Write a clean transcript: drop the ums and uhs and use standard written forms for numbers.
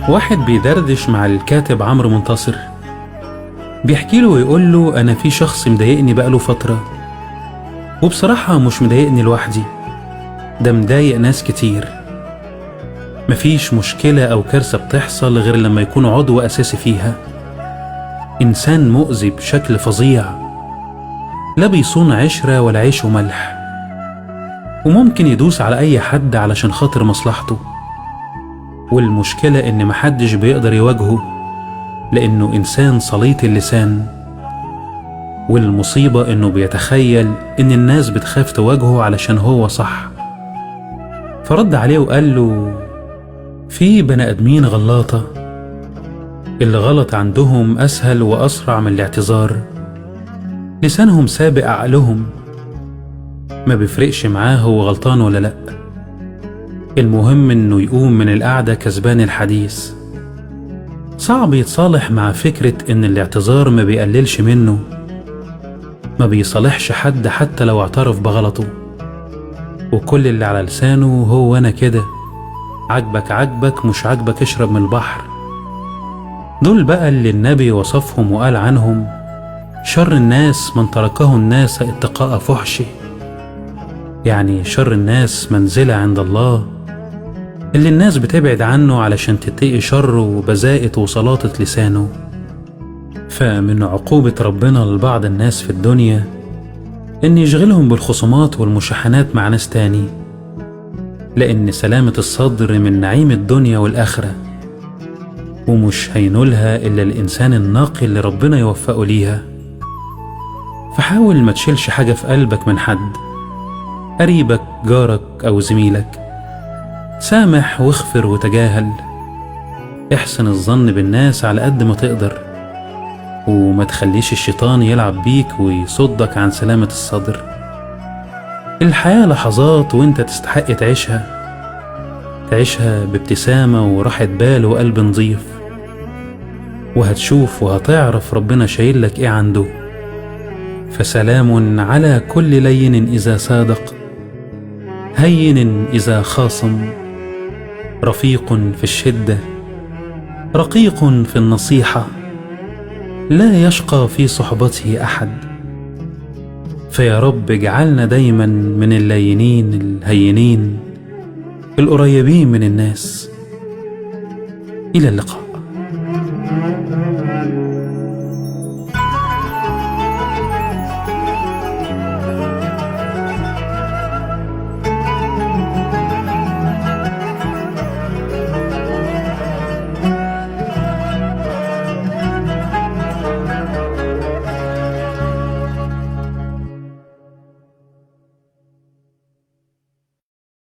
واحد بيدردش مع الكاتب عمرو منتصر، بيحكي له ويقول له: أنا في شخص مضايقني بقاله فترة، وبصراحة مش مضايقني لوحدي، ده مضايق ناس كتير. مفيش مشكلة أو كارثة بتحصل غير لما يكون عضو أساسي فيها. إنسان مؤذي بشكل فظيع، لا بيصون عشرة ولا عيش وملح، وممكن يدوس على أي حد علشان خاطر مصلحته. والمشكلة إن محدش بيقدر يواجهه لأنه إنسان سليط اللسان. والمصيبة إنه بيتخيل إن الناس بتخاف تواجهه علشان هو صح. فرد عليه وقال له: في بني آدمين غلاطة، اللي غلط عندهم أسهل وأسرع من الاعتذار. لسانهم سابق عقلهم، ما بيفرقش معاه هو غلطان ولا لأ، المهم إنه يقوم من القعدة كسبان الحديث. صعب يتصالح مع فكرة إن الاعتذار ما بيقللش منه، ما بيصالحش حد حتى لو اعترف بغلطه، وكل اللي على لسانه هو أنا كده، عجبك عجبك، مش عجبك اشرب من البحر. دول بقى اللي النبي وصفهم وقال عنهم: شر الناس من تركه الناس اتقاء فحشه. يعني شر الناس منزلة عند الله، اللي الناس بتبعد عنه علشان تتقي شره وبذاءة وسلاطة لسانه. فمن عقوبة ربنا لبعض الناس في الدنيا إن يشغلهم بالخصومات والمشاحنات مع ناس تاني، لأن سلامة الصدر من نعيم الدنيا والآخرة، ومش هينولها إلا الإنسان الناقي اللي ربنا يوفقه ليها. فحاول ما تشيلش حاجة في قلبك من حد، قريبك، جارك أو زميلك. سامح واغفر وتجاهل، احسن الظن بالناس على قد ما تقدر، وما تخليش الشيطان يلعب بيك ويصدك عن سلامة الصدر. الحياة لحظات وانت تستحق تعيشها بابتسامة وراحة بال وقلب نظيف، وهتشوف وهتعرف ربنا شايل لك ايه عنده. فسلام على كل لين إذا صادق، هين إذا خاصم، رفيق في الشدة، رقيق في النصيحة، لا يشقى في صحبته أحد. فيا رب اجعلنا دايما من اللينين الهينين القريبين من الناس. إلى اللقاء.